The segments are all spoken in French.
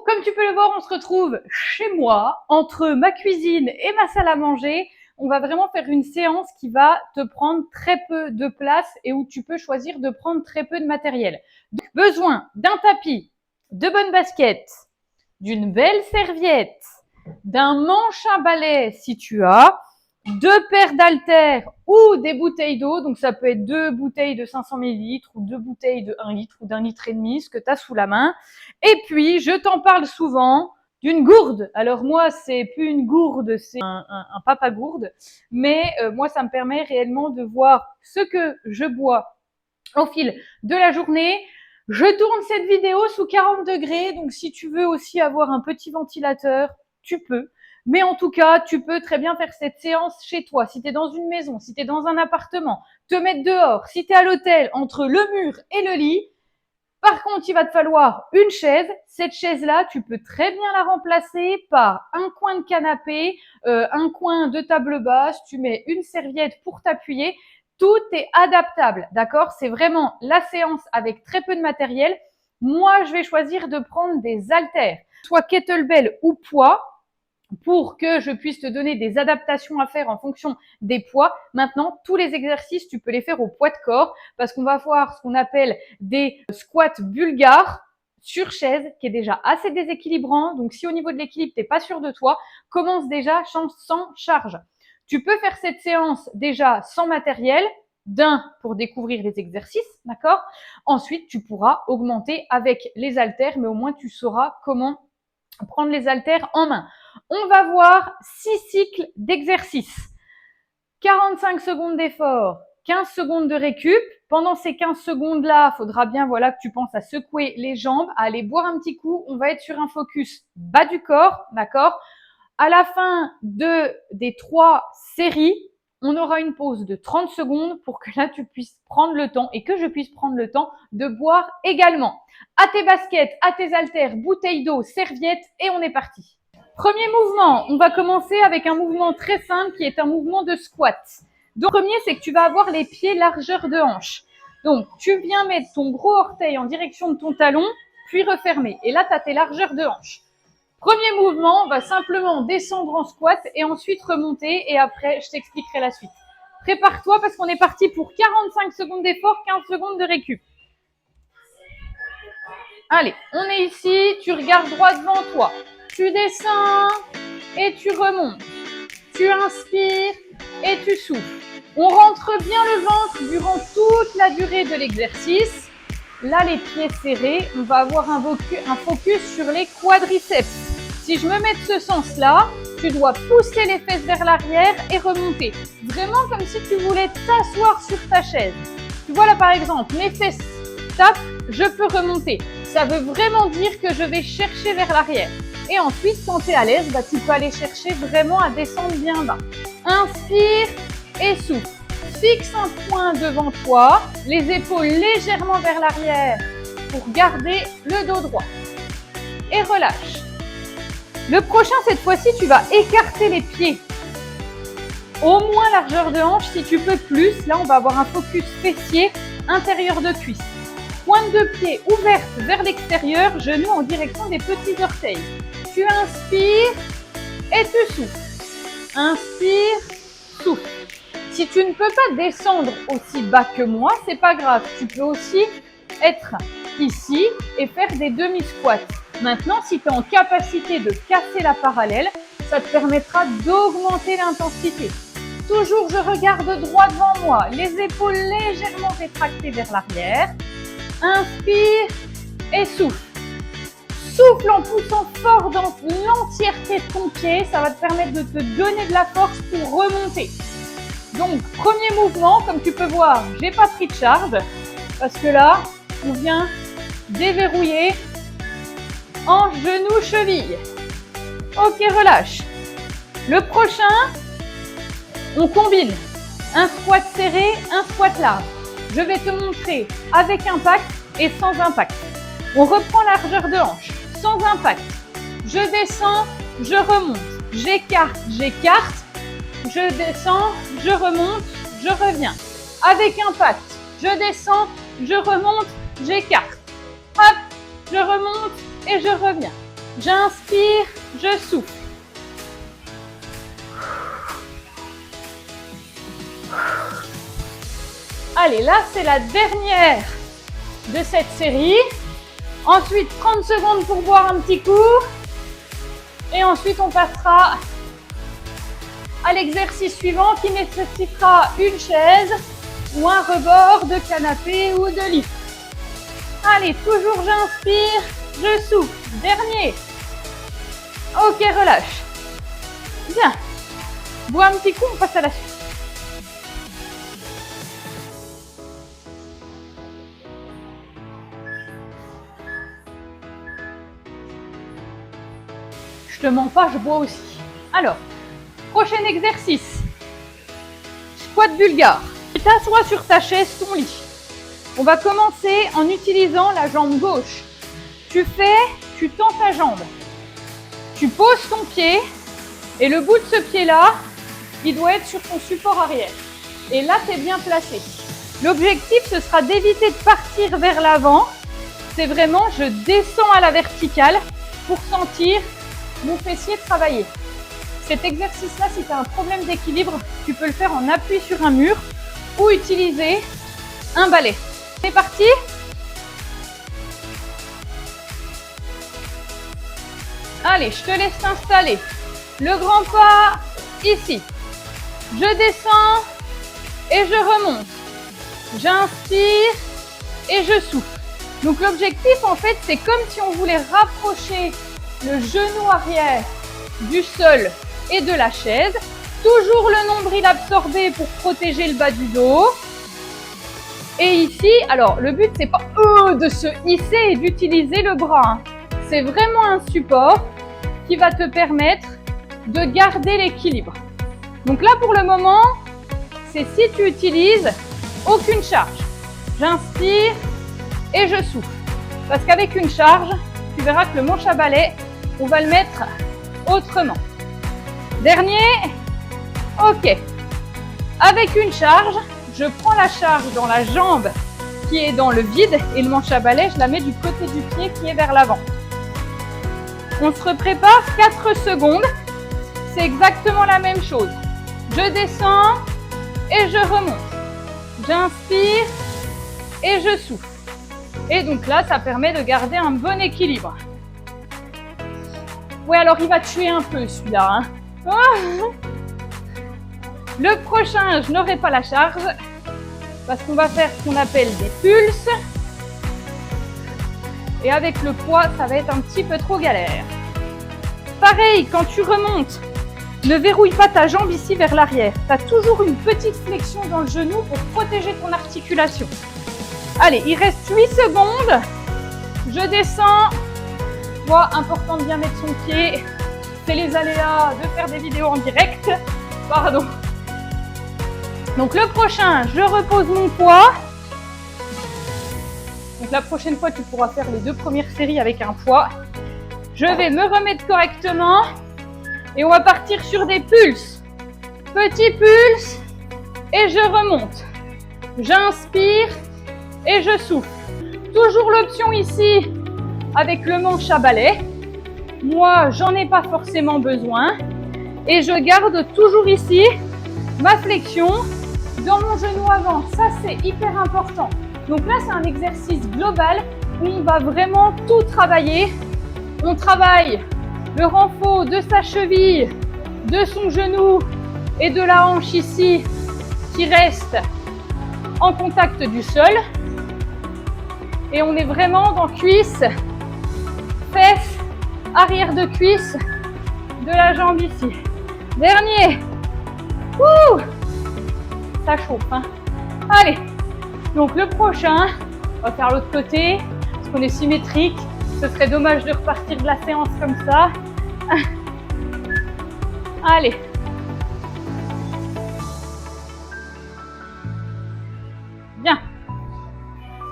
comme tu peux le voir, on se retrouve chez moi, entre ma cuisine et ma salle à manger. On va vraiment faire une séance qui va te prendre très peu de place et où tu peux choisir de prendre très peu de matériel. Donc, besoin d'un tapis, de bonnes baskets, d'une belle serviette, d'un manche à balai si tu as, 2 paires d'haltères ou des bouteilles d'eau. Donc, ça peut être 2 bouteilles de 500 ml ou 2 bouteilles de 1 litre ou d'1,5 litre, ce que tu as sous la main. Et puis, je t'en parle souvent d'une gourde. Alors, moi, c'est plus une gourde, c'est un papa-gourde. Mais moi, ça me permet réellement de voir ce que je bois au fil de la journée. Je tourne cette vidéo sous 40 degrés. Donc, si tu veux aussi avoir un petit ventilateur, tu peux. Mais en tout cas, tu peux très bien faire cette séance chez toi. Si tu es dans une maison, si tu es dans un appartement, te mettre dehors. Si tu es à l'hôtel, entre le mur et le lit. Par contre, il va te falloir une chaise. Cette chaise-là, tu peux très bien la remplacer par un coin de canapé, un coin de table basse. Tu mets une serviette pour t'appuyer. Tout est adaptable, d'accord? C'est vraiment la séance avec très peu de matériel. Moi, je vais choisir de prendre des haltères, soit kettlebell ou poids, pour que je puisse te donner des adaptations à faire en fonction des poids. Maintenant, tous les exercices, tu peux les faire au poids de corps parce qu'on va voir ce qu'on appelle des squats bulgares sur chaise qui est déjà assez déséquilibrant. Donc, si au niveau de l'équilibre, tu n'es pas sûr de toi, commence déjà sans charge. Tu peux faire cette séance déjà sans matériel, pour découvrir les exercices, d'accord? Ensuite, tu pourras augmenter avec les haltères, mais au moins tu sauras comment prendre les haltères en main. On va voir 6 cycles d'exercice. 45 secondes d'effort, 15 secondes de récup. Pendant ces 15 secondes-là, il faudra bien que tu penses à secouer les jambes, à aller boire un petit coup. On va être sur un focus bas du corps, d'accord? À la fin des 3 séries, on aura une pause de 30 secondes pour que là, tu puisses prendre le temps et que je puisse prendre le temps de boire également. À tes baskets, à tes haltères, bouteille d'eau, serviette et on est parti. Premier mouvement, on va commencer avec un mouvement très simple qui est un mouvement de squat. Donc, le premier, c'est que tu vas avoir les pieds largeur de hanche. Donc, tu viens mettre ton gros orteil en direction de ton talon, puis refermer. Et là, tu as tes largeurs de hanche. Premier mouvement, on va simplement descendre en squat et ensuite remonter et après, je t'expliquerai la suite. Prépare-toi parce qu'on est parti pour 45 secondes d'effort, 15 secondes de récup. Allez, on est ici, tu regardes droit devant toi. Tu descends et tu remontes. Tu inspires et tu souffles. On rentre bien le ventre durant toute la durée de l'exercice. Là, les pieds serrés, on va avoir un focus sur les quadriceps. Si je me mets de ce sens-là, tu dois pousser les fesses vers l'arrière et remonter. Vraiment comme si tu voulais t'asseoir sur ta chaise. Tu vois là par exemple, mes fesses tapent, je peux remonter. Ça veut vraiment dire que je vais chercher vers l'arrière. Et ensuite, quand tu es à l'aise, tu peux aller chercher vraiment à descendre bien bas. Inspire et souffle. Fixe un point devant toi, les épaules légèrement vers l'arrière pour garder le dos droit. Et relâche. Le prochain, cette fois-ci, tu vas écarter les pieds. Au moins largeur de hanche, si tu peux plus. Là, on va avoir un focus fessier, intérieur de cuisse. Pointe de pied ouverte vers l'extérieur, genoux en direction des petits orteils. Tu inspires et tu souffles. Inspire, souffle. Si tu ne peux pas descendre aussi bas que moi, c'est pas grave. Tu peux aussi être ici et faire des demi-squats. Maintenant, si tu es en capacité de casser la parallèle, ça te permettra d'augmenter l'intensité. Toujours, je regarde droit devant moi, les épaules légèrement rétractées vers l'arrière. Inspire et souffle. Souffle en poussant fort dans l'entièreté de ton pied. Ça va te permettre de te donner de la force pour remonter. Donc, premier mouvement, comme tu peux voir, j'ai pas pris de charge parce que là, on vient déverrouiller en genou, cheville. Ok, relâche. Le prochain, on combine un squat serré, un squat large. Je vais te montrer avec impact et sans impact. On reprend largeur de hanche, sans impact. Je descends, je remonte. J'écarte, j'écarte. Je descends, je remonte, je reviens. Avec impact, je descends, je remonte, j'écarte. Hop, je remonte et je reviens. J'inspire, je souffle. Allez, là, c'est la dernière de cette série. Ensuite, 30 secondes pour boire un petit coup. Et ensuite, on passera à l'exercice suivant qui nécessitera une chaise ou un rebord de canapé ou de lit. Allez, toujours j'inspire, je souffle. Dernier. Ok, relâche. Bien. Bois un petit coup, on passe à la suite. Je te mens pas, je bois aussi. Alors, prochain exercice. Squat bulgare. Tu t'assois sur ta chaise, ton lit. On va commencer en utilisant la jambe gauche. Tu tends ta jambe. Tu poses ton pied et le bout de ce pied-là, il doit être sur ton support arrière. Et là, tu es bien placé. L'objectif, ce sera d'éviter de partir vers l'avant. C'est vraiment, je descends à la verticale pour sentir mon fessier travailler. Cet exercice-là, si tu as un problème d'équilibre, tu peux le faire en appui sur un mur ou utiliser un balai. C'est parti. Allez, je te laisse t'installer. Le grand pas ici. Je descends et je remonte. J'inspire et je souffle. Donc l'objectif, en fait, c'est comme si on voulait rapprocher le genou arrière du sol et de la chaise. Toujours le nombril absorbé pour protéger le bas du dos. Et ici, alors le but, c'est pas de se hisser et d'utiliser le bras. Hein. C'est vraiment un support qui va te permettre de garder l'équilibre. Donc là, pour le moment, c'est si tu utilises aucune charge. J'inspire et je souffle. Parce qu'avec une charge, tu verras que le manche à balai, on va le mettre autrement. Dernier, ok. Avec une charge, je prends la charge dans la jambe qui est dans le vide et le manche à balai, je la mets du côté du pied qui est vers l'avant. On se reprépare 4 secondes. C'est exactement la même chose. Je descends et je remonte. J'inspire et je souffle. Et donc là, ça permet de garder un bon équilibre. Ouais, alors il va tuer un peu celui-là. Hein. Oh. Le prochain, je n'aurai pas la charge parce qu'on va faire ce qu'on appelle des pulses. Et avec le poids, ça va être un petit peu trop galère. Pareil, quand tu remontes, ne verrouille pas ta jambe ici vers l'arrière. Tu as toujours une petite flexion dans le genou pour protéger ton articulation. Allez, il reste 8 secondes. Je descends. Moi, important de bien mettre son pied. C'est les aléas de faire des vidéos en direct. Pardon. Donc le prochain, je repose mon poids. Donc la prochaine fois, tu pourras faire les 2 premières séries avec un poids. Je vais me remettre correctement et on va partir sur des pulses. Petit pulse et je remonte. J'inspire et je souffle. Toujours l'option ici avec le manche à balai. Moi, j'en ai pas forcément besoin et je garde toujours ici ma flexion dans mon genou avant. Ça, c'est hyper important. Donc là, c'est un exercice global où on va vraiment tout travailler. On travaille le renfort de sa cheville, de son genou et de la hanche ici qui reste en contact du sol. Et on est vraiment dans cuisse, fesses, arrière de cuisse de la jambe ici. Dernier. Ouh, ça chauffe. Hein. Allez. Donc le prochain, on va faire l'autre côté, parce qu'on est symétrique. Ce serait dommage de repartir de la séance comme ça. Allez. Bien.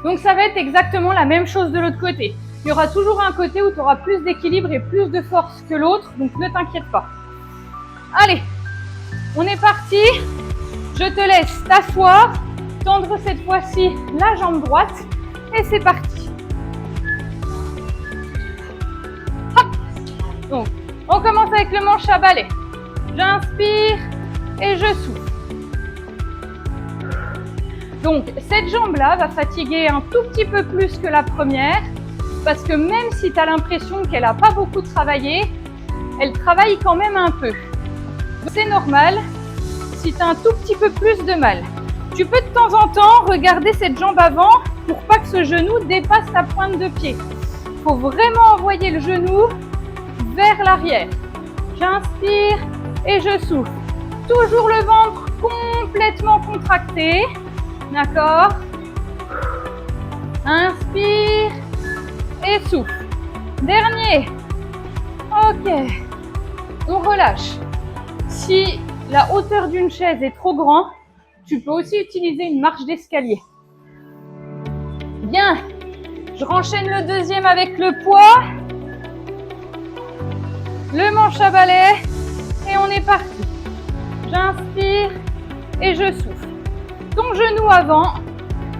Donc ça va être exactement la même chose de l'autre côté. Il y aura toujours un côté où tu auras plus d'équilibre et plus de force que l'autre, donc ne t'inquiète pas. Allez, on est parti. Je te laisse t'asseoir, tendre cette fois-ci la jambe droite et c'est parti. Hop. Donc, on commence avec le manche à balai. J'inspire et je souffle. Donc, cette jambe-là va fatiguer un tout petit peu plus que la première parce que même si tu as l'impression qu'elle n'a pas beaucoup travaillé, elle travaille quand même un peu. C'est normal si tu as un tout petit peu plus de mal. Tu peux de temps en temps regarder cette jambe avant pour pas que ce genou dépasse ta pointe de pied. Il faut vraiment envoyer le genou vers l'arrière. J'inspire et je souffle. Toujours le ventre complètement contracté. D'accord? Inspire et souffle. Dernier. Ok. On relâche. Si la hauteur d'une chaise est trop grande, tu peux aussi utiliser une marche d'escalier. Bien. Je renchaîne le deuxième avec le poids. Le manche à balai. Et on est parti. J'inspire et je souffle. Ton genou avant,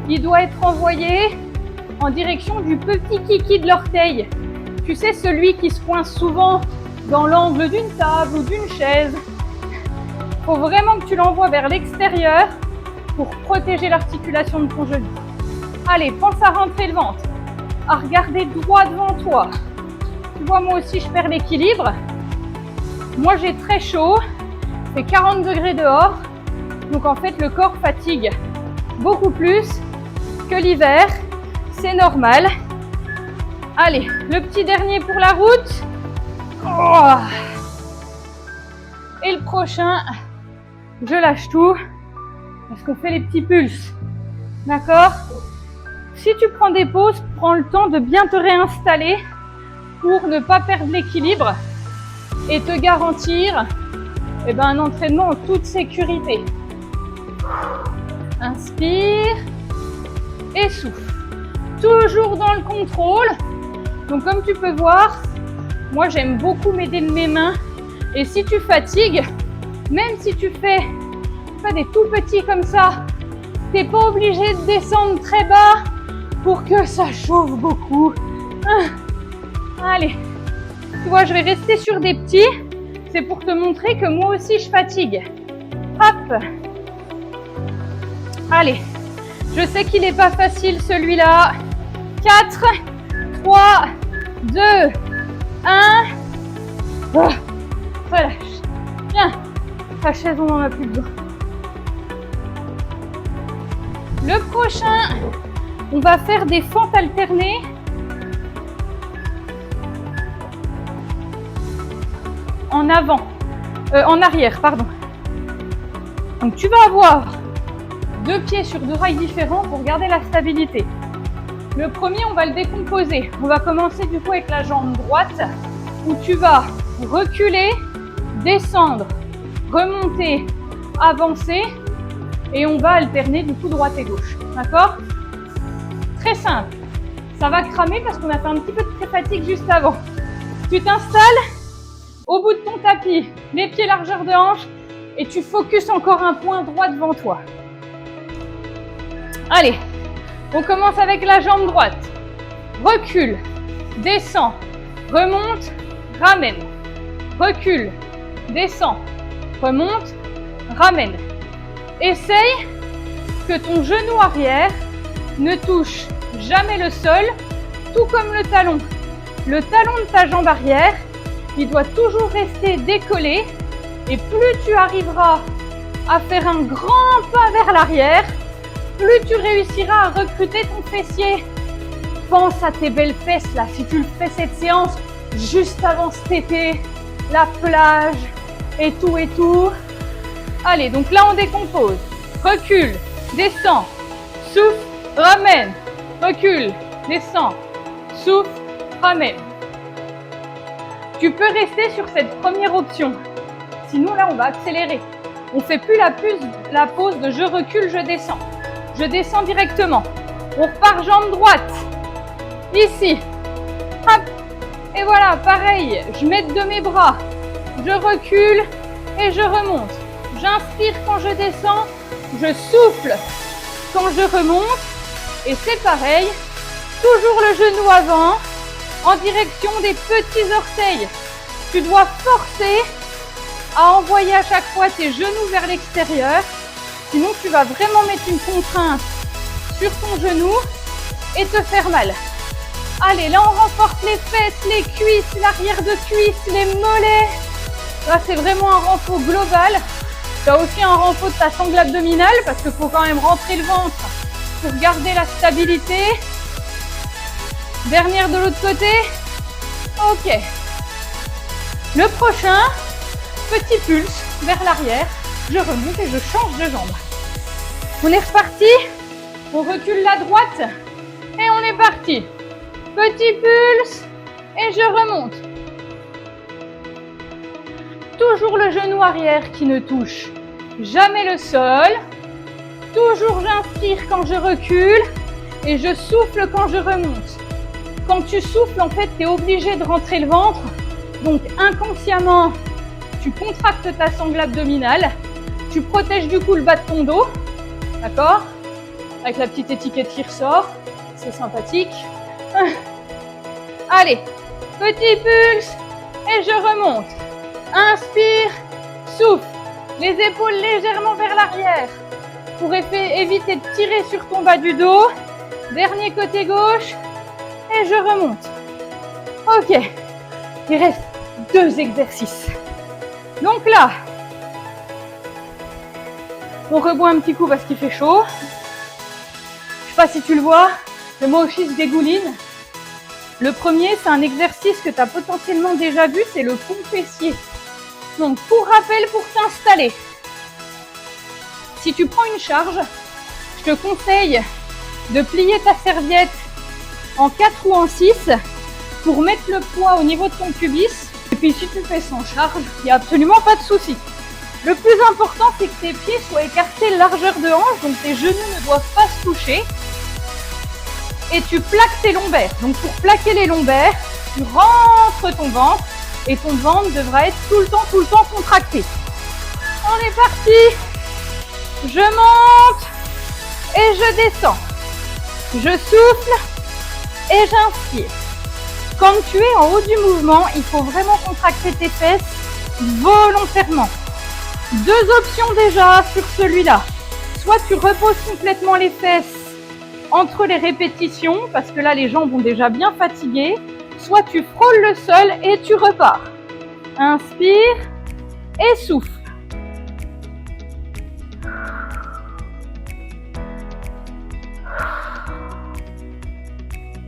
il doit être envoyé en direction du petit kiki de l'orteil. Tu sais, celui qui se coince souvent dans l'angle d'une table ou d'une chaise. Il faut vraiment que tu l'envoies vers l'extérieur pour protéger l'articulation de ton genou. Allez, pense à rentrer le ventre, à regarder droit devant toi. Tu vois, moi aussi, je perds l'équilibre. Moi, j'ai très chaud. Il fait 40 degrés dehors. Donc, en fait, le corps fatigue beaucoup plus que l'hiver. C'est normal. Allez, le petit dernier pour la route. Oh. Et le prochain, je lâche tout parce qu'on fait les petits pulses. D'accord? Si tu prends des pauses, prends le temps de bien te réinstaller pour ne pas perdre l'équilibre et te garantir un entraînement en toute sécurité. Inspire et souffle. Toujours dans le contrôle. Donc comme tu peux voir, moi j'aime beaucoup m'aider de mes mains. Et si tu fatigues, même si tu fais des tout petits comme ça, tu n'es pas obligé de descendre très bas pour que ça chauffe beaucoup. Allez, tu vois, je vais rester sur des petits. C'est pour te montrer que moi aussi je fatigue. Hop. Allez, je sais qu'il n'est pas facile celui-là. 4, 3, 2, 1. Oh, relâche. Bien. La chaise, on n'en a plus besoin. Le prochain, on va faire des fentes alternées. En avant. En arrière, pardon. Donc tu vas avoir 2 pieds sur 2 rails différents pour garder la stabilité. Le premier, on va le décomposer. On va commencer du coup avec la jambe droite où tu vas reculer, descendre, remonter, avancer et on va alterner du coup droite et gauche. D'accord? Très simple. Ça va cramer parce qu'on a fait un petit peu de pré-fatigue juste avant. Tu t'installes au bout de ton tapis, les pieds largeur de hanche et tu focuses encore un point droit devant toi. Allez, on commence avec la jambe droite. Recule, descend, remonte, ramène. Recule, descend, remonte, ramène. Essaye que ton genou arrière ne touche jamais le sol, tout comme le talon. Le talon de ta jambe arrière, il doit toujours rester décollé et plus tu arriveras à faire un grand pas vers l'arrière, plus tu réussiras à recruter ton fessier. Pense à tes belles fesses là, si tu le fais cette séance juste avant cet été, la plage et tout et tout. Allez, donc là on décompose. Recule, descend, souffle, ramène. Recule, descend, souffle, ramène. Tu peux rester sur cette première option. Sinon là on va accélérer. On ne fait plus la pause de je recule, je descends. Je descends directement. On repart jambe droite. Ici. Hop. Et voilà, pareil. Je m'aide de mes bras. Je recule et je remonte. J'inspire quand je descends. Je souffle quand je remonte. Et c'est pareil. Toujours le genou avant. En direction des petits orteils. tu dois forcer à envoyer à chaque fois tes genoux vers l'extérieur. Sinon, tu vas vraiment mettre une contrainte sur ton genou et te faire mal. Allez, là, on renforce les fesses, les cuisses, l'arrière de cuisse, les mollets. Là, c'est vraiment un renfort global. Tu as aussi un renfort de ta sangle abdominale parce qu'il faut quand même rentrer le ventre pour garder la stabilité. Dernière de l'autre côté. Ok. Le prochain, petit pulse vers l'arrière. Je remonte et je change de jambe. On est reparti. On recule la droite et on est parti. Petit pulse et je remonte. Toujours le genou arrière qui ne touche jamais le sol. Toujours j'inspire quand je recule et je souffle quand je remonte. Quand tu souffles, en fait, tu es obligé de rentrer le ventre. Donc inconsciemment, tu contractes ta sangle abdominale. Tu protèges du coup le bas de ton dos. D'accord? Avec la petite étiquette qui ressort. C'est sympathique. Allez, petit pulse et je remonte. Inspire, souffle. Les épaules légèrement vers l'arrière pour éviter de tirer sur ton bas du dos. Dernier côté gauche et je remonte. Ok, il reste 2 exercices. Donc là, on reboit un petit coup parce qu'il fait chaud. Je sais pas si tu le vois, mais moi aussi je dégouline. Le premier, c'est un exercice que tu as potentiellement déjà vu, c'est le pont fessier. Donc, pour rappel, pour t'installer, si tu prends une charge, je te conseille de plier ta serviette en 4 ou en 6 pour mettre le poids au niveau de ton pubis. Et puis, si tu fais sans charge, il n'y a absolument pas de souci. Le plus important, c'est que tes pieds soient écartés largeur de hanche, donc tes genoux ne doivent pas se toucher. Et tu plaques tes lombaires. Donc, pour plaquer les lombaires, tu rentres ton ventre. Et ton ventre devra être tout le temps contracté. On est parti. Je monte et je descends. Je souffle et j'inspire. Quand tu es en haut du mouvement, il faut vraiment contracter tes fesses volontairement. 2 options déjà sur celui-là. Soit tu reposes complètement les fesses entre les répétitions, parce que là les jambes vont déjà bien fatiguées. Soit tu frôles le sol et tu repars. Inspire et souffle.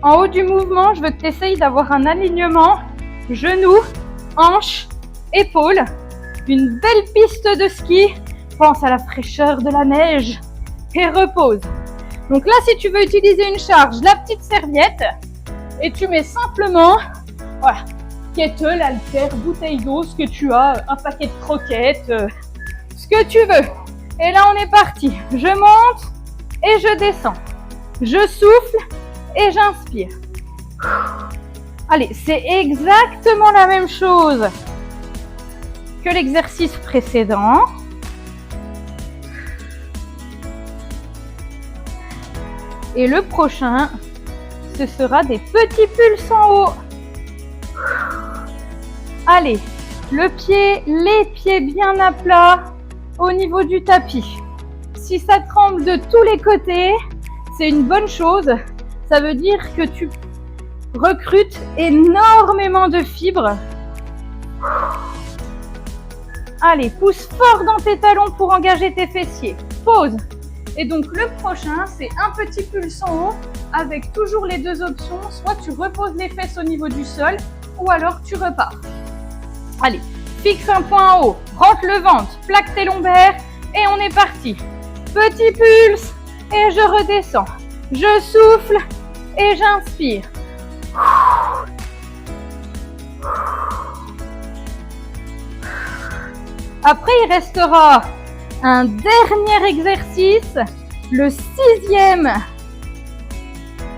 En haut du mouvement, je veux que tu essayes d'avoir un alignement genoux, hanches, épaules. Une belle piste de ski. Pense à la fraîcheur de la neige et repose. Donc là, si tu veux utiliser une charge, la petite serviette. Et tu mets simplement, voilà, kettle, haltère, bouteille d'eau, ce que tu as, un paquet de croquettes, ce que tu veux. Et là, on est parti. Je monte et je descends. Je souffle et j'inspire. Allez, c'est exactement la même chose que l'exercice précédent. Et le prochain, ce sera des petits pulses en haut. Allez, les pieds bien à plat au niveau du tapis. Si ça tremble de tous les côtés, c'est une bonne chose. Ça veut dire que tu recrutes énormément de fibres. Allez, pousse fort dans tes talons pour engager tes fessiers. Pause. Et donc le prochain, c'est un petit pulse en haut avec toujours les 2 options. Soit tu reposes les fesses au niveau du sol ou alors tu repars. Allez, fixe un point en haut, rentre le ventre, plaque tes lombaires et on est parti. Petit pulse et je redescends. Je souffle et j'inspire. Après, il restera un dernier exercice, le 6e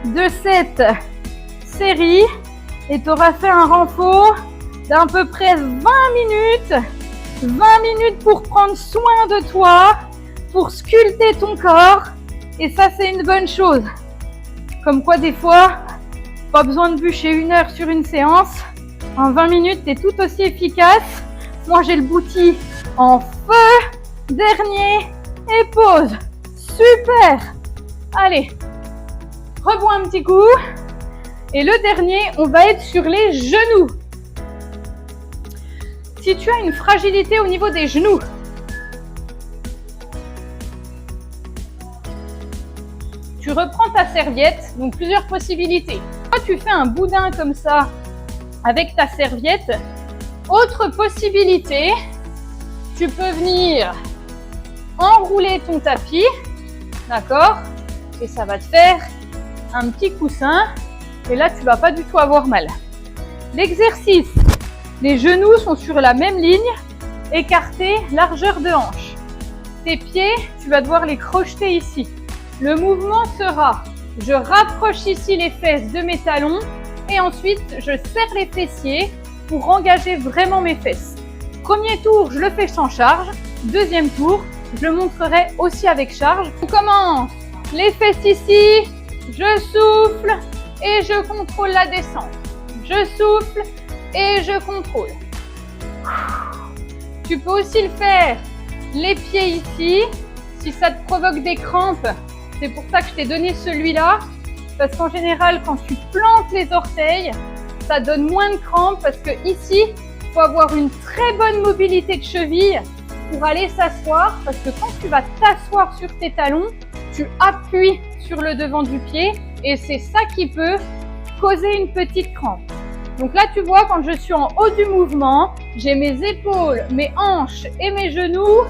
de cette série. Et tu auras fait un renfort d'à peu près 20 minutes. 20 minutes pour prendre soin de toi, pour sculpter ton corps. Et ça, c'est une bonne chose. Comme quoi, des fois, pas besoin de bûcher 1 heure sur une séance. En 20 minutes, tu es tout aussi efficace. Moi, j'ai le bouti en feu. Dernier et pause. Super. Allez, rebois un petit coup. Et le dernier, on va être sur les genoux. Si tu as une fragilité au niveau des genoux, tu reprends ta serviette, donc plusieurs possibilités. Soit tu fais un boudin comme ça avec ta serviette. Autre possibilité, tu peux venir enrouler ton tapis, d'accord? Et ça va te faire un petit coussin. Et là, tu vas pas du tout avoir mal. L'exercice, les genoux sont sur la même ligne, écartés, largeur de hanche. Tes pieds, tu vas devoir les crocheter ici. Le mouvement sera, je rapproche ici les fesses de mes talons et ensuite, je serre les fessiers pour engager vraiment mes fesses. Premier tour, je le fais sans charge. Deuxième tour, je le montrerai aussi avec charge. On commence. Les fesses ici, je souffle et je contrôle la descente. Je souffle et je contrôle. Tu peux aussi le faire les pieds ici. Si ça te provoque des crampes, c'est pour ça que je t'ai donné celui-là. Parce qu'en général, quand tu plantes les orteils, ça donne moins de crampes parce que ici, il faut avoir une très bonne mobilité de cheville pour aller s'asseoir. Parce que quand tu vas t'asseoir sur tes talons, tu appuies sur le devant du pied et c'est ça qui peut causer une petite crampe. Donc là, tu vois, quand je suis en haut du mouvement, j'ai mes épaules, mes hanches et mes genoux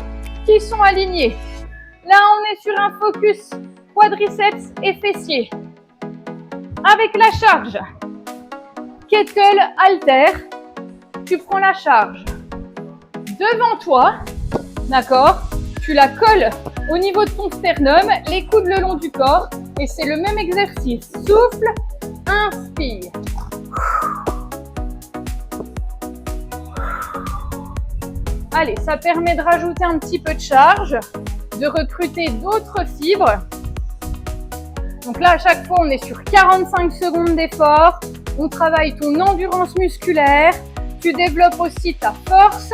qui sont alignés. Là, on est sur un focus quadriceps et fessiers. Avec la charge, kettle, halter, tu prends la charge devant toi, d'accord? Tu la colles au niveau de ton sternum, les coudes le long du corps et c'est le même exercice. Souffle, inspire. Allez, ça permet de rajouter un petit peu de charge, de recruter d'autres fibres. Donc là, à chaque fois, on est sur 45 secondes d'effort. On travaille ton endurance musculaire. Tu développes aussi ta force.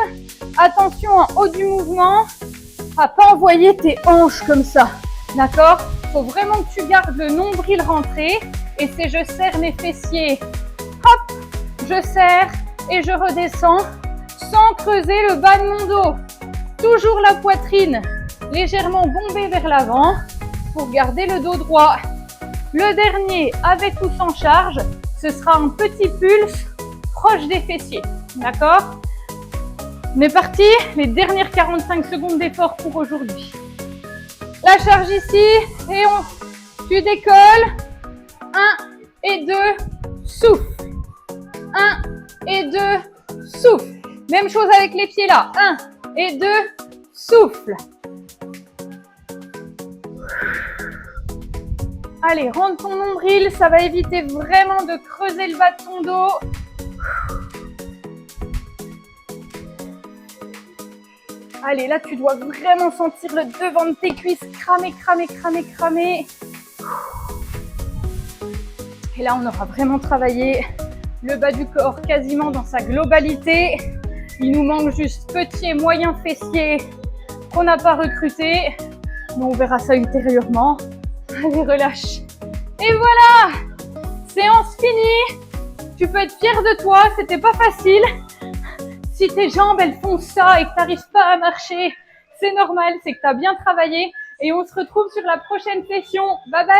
Attention, en haut du mouvement, à pas envoyer tes hanches comme ça. D'accord? Il faut vraiment que tu gardes le nombril rentré. Et c'est je serre mes fessiers. Hop! Je serre et je redescends sans creuser le bas de mon dos. Toujours la poitrine légèrement bombée vers l'avant pour garder le dos droit. Le dernier, avec ou sans charge, ce sera un petit pulse proche des fessiers. D'accord? On est parti. Les dernières 45 secondes d'effort pour aujourd'hui. La charge ici et tu décolles. 1 et 2, souffle. 1 et 2, souffle. Même chose avec les pieds là. 1 et 2, souffle. Allez, rentre ton nombril, ça va éviter vraiment de creuser le bas de ton dos. Allez, là, tu dois vraiment sentir le devant de tes cuisses cramer, cramer, cramer, cramer. Et là, on aura vraiment travaillé le bas du corps quasiment dans sa globalité. Il nous manque juste petit et moyen fessier qu'on n'a pas recruté. Mais on verra ça ultérieurement. Allez, relâche. Et voilà, séance finie. Tu peux être fier de toi, c'était pas facile. Si tes jambes, elles font ça et que tu n'arrives pas à marcher, c'est normal, c'est que tu as bien travaillé. Et on se retrouve sur la prochaine session. Bye bye.